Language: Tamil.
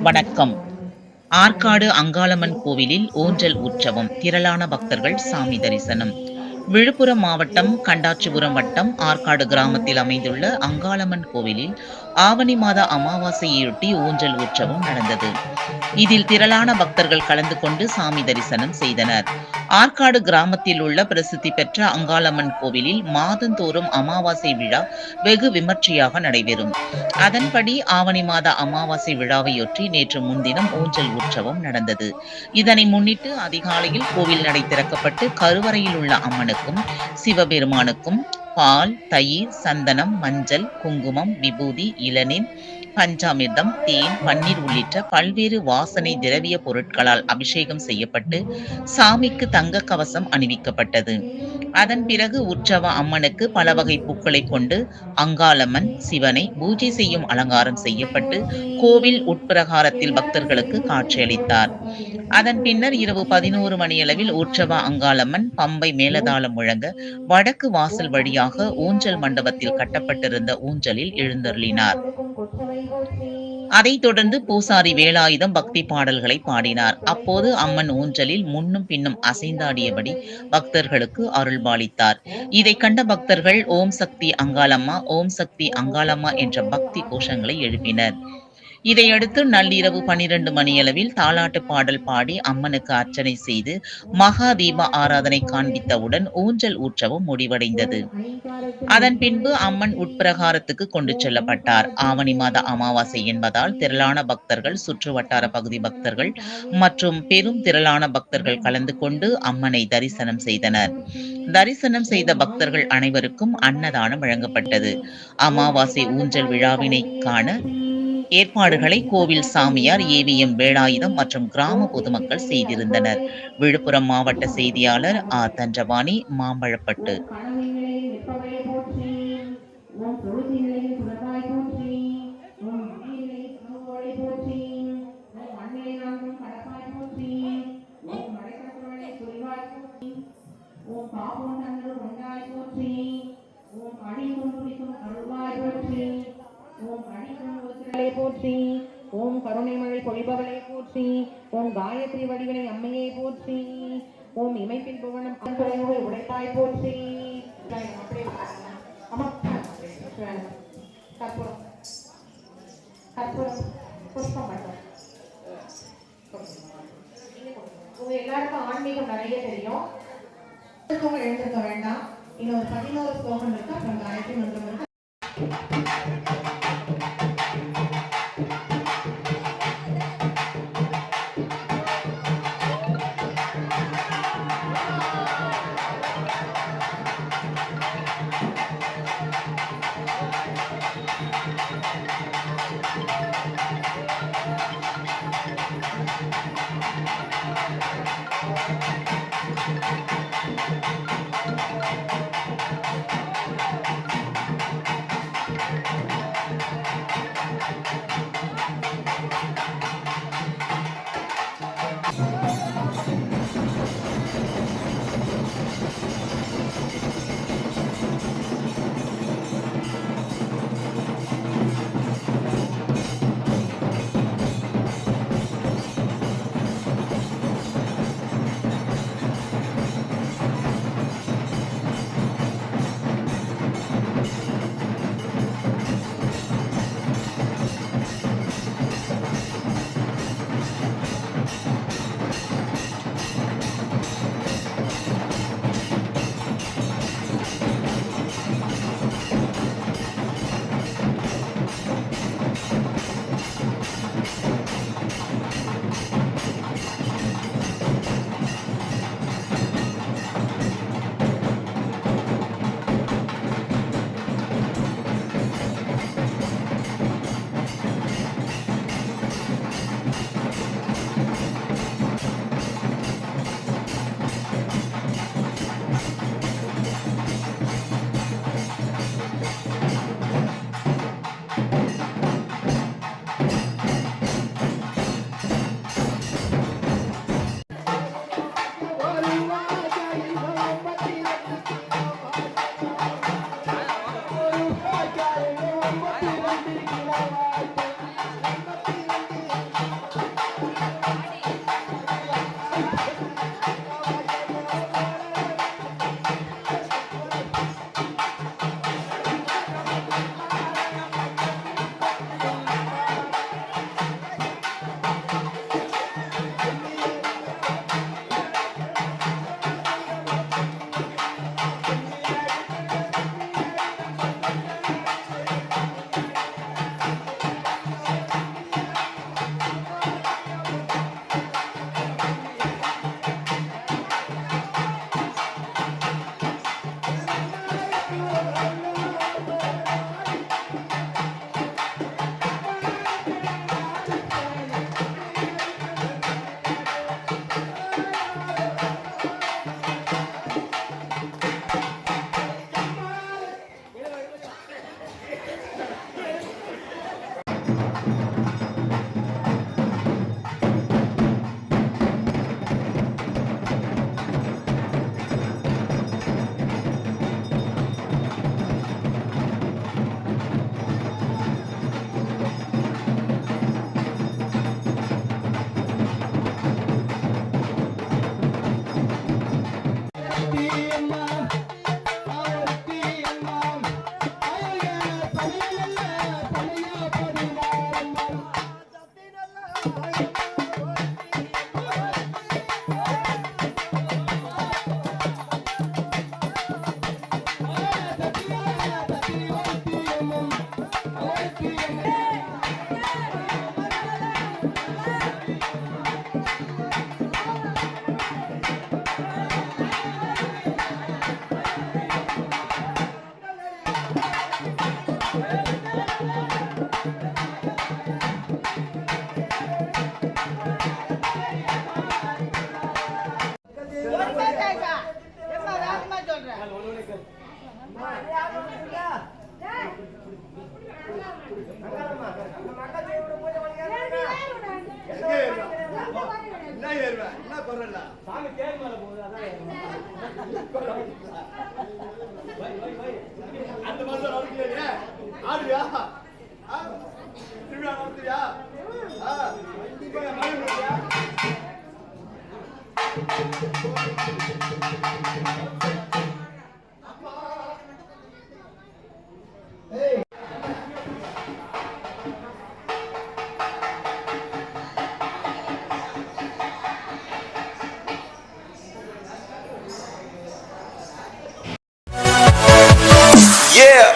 வணக்கம். ஆற்காடு அங்காளம்மன் கோவிலில் ஊஞ்சல் உற்சவம். திரளான பக்தர்கள் சாமி தரிசனம். விழுப்புரம் மாவட்டம் கண்டாச்சிபுரம் வட்டம் ஆற்காடு கிராமத்தில் அமைந்துள்ள அங்காளம்மன் கோவிலில் ஆவணி மாத அமாவாசையையொட்டி ஊஞ்சல் உற்சவம் நடந்தது. இதில் திரளான பக்தர்கள் கலந்து கொண்டு சாமி தரிசனம் செய்தனர். ஆற்காடு கிராமத்தில் உள்ள பிரசித்தி பெற்ற அங்காளம்மன் கோவிலில் மாதந்தோறும் அமாவாசை விழா வெகு விமர்சையாக நடைபெறும். அதன்படி ஆவணி மாத அமாவாசை விழாவையொட்டி நேற்று முன்தினம் ஊஞ்சல் உற்சவம் நடந்தது. இதனை முன்னிட்டு அதிகாலையில் கோவில் நடை திறக்கப்பட்டு கருவறையில் உள்ள அம்மனுக்கும் சிவபெருமானுக்கும் பால், தயிர், சந்தனம், மஞ்சள், குங்குமம், விபூதி, இளநீர், பஞ்சாமிர்தம், தேன், பன்னீர் உள்ளிட்ட பல்வேறு வாசனை திரவிய பொருட்களால் அபிஷேகம் செய்யப்பட்டு சாமிக்கு தங்க கவசம் அணிவிக்கப்பட்டது. அதன் பிறகு உற்சவ அம்மனுக்கு பல வகை பூக்களை கொண்டு அங்காளம்மன் சிவனை பூஜை செய்யும் அலங்காரம் செய்யப்பட்டு கோவில் உட்பிரகாரத்தில் பக்தர்களுக்கு காட்சியளித்தார். அதன் பின்னர் இரவு 11 மணியளவில் உற்சவ அங்காளம்மன் பம்பை மேலதாளம் முழங்க வடக்கு வாசல் வழியாக ஊஞ்சல் மண்டபத்தில் கட்டப்பட்டிருந்த ஊஞ்சலில் எழுந்தருளினார். அதைத் தொடர்ந்து பூசாரி வேலாயுதம் பக்தி பாடல்களை பாடினார். அப்போது அம்மன் ஊஞ்சலில் முன்னும் பின்னும் அசைந்தாடியபடி பக்தர்களுக்கு அருள்பாலித்தார். இதை கண்ட பக்தர்கள் ஓம் சக்தி அங்காளம்மா, ஓம் சக்தி அங்காளம்மா என்ற பக்தி கோஷங்களை எழுப்பினர். இதையடுத்து நள்ளிரவு 12 மணியளவில் தாலாட்டு பாடல் பாடி அம்மனுக்கு அர்ச்சனை செய்து மகா தீப ஆராதனை காண்பித்தவுடன் ஊஞ்சல் உற்சவம் முடிவடைந்தது. அதன் பின்பு அம்மன் உட்பிரகாரத்துக்கு கொண்டு செல்லப்பட்டார். ஆவணி மாத அமாவாசை என்பதால் திரளான பக்தர்கள், சுற்று வட்டார பகுதி பக்தர்கள் மற்றும் பெரும் திரளான பக்தர்கள் கலந்து கொண்டு அம்மனை தரிசனம் செய்தனர். தரிசனம் செய்த பக்தர்கள் அனைவருக்கும் அன்னதானம் வழங்கப்பட்டது. அமாவாசை ஊஞ்சல் விழாவினை காண ஏற்பாடுகளை கோவில் சாமியார் ஏவிஎம் வேலாயுதம் மற்றும் கிராம பொதுமக்கள் செய்திருந்தனர். விழுப்புரம் மாவட்ட செய்தியாளர் ஆ. தண்டபாணி, மாம்பழப்பட்டு. போற்றி. ஓம் கருணைமழை பொழிபவளை போற்றி. ஓம் காயத்ரி வடிவினை அம்மையை போற்றி. ஓம் இமைப்பின் புவனம் அன்புரையோடு உடைத்தாய் போற்றி. கற்பூரம் கற்பூரம் புஷ்பம் மட்டும். உங்க எல்லாருக்கும் ஆன்மீகம் நிறைய தெரியும். எழுந்திருக்க வேண்டாம். இன்னொரு 11 ஸ்லோகம் இருக்கு. அப்புறம் காயத்ரி மந்திரம் இருக்கு. அந்த மாதிரி ஆடுவியா திருவிழா நடத்துவியா Yeah.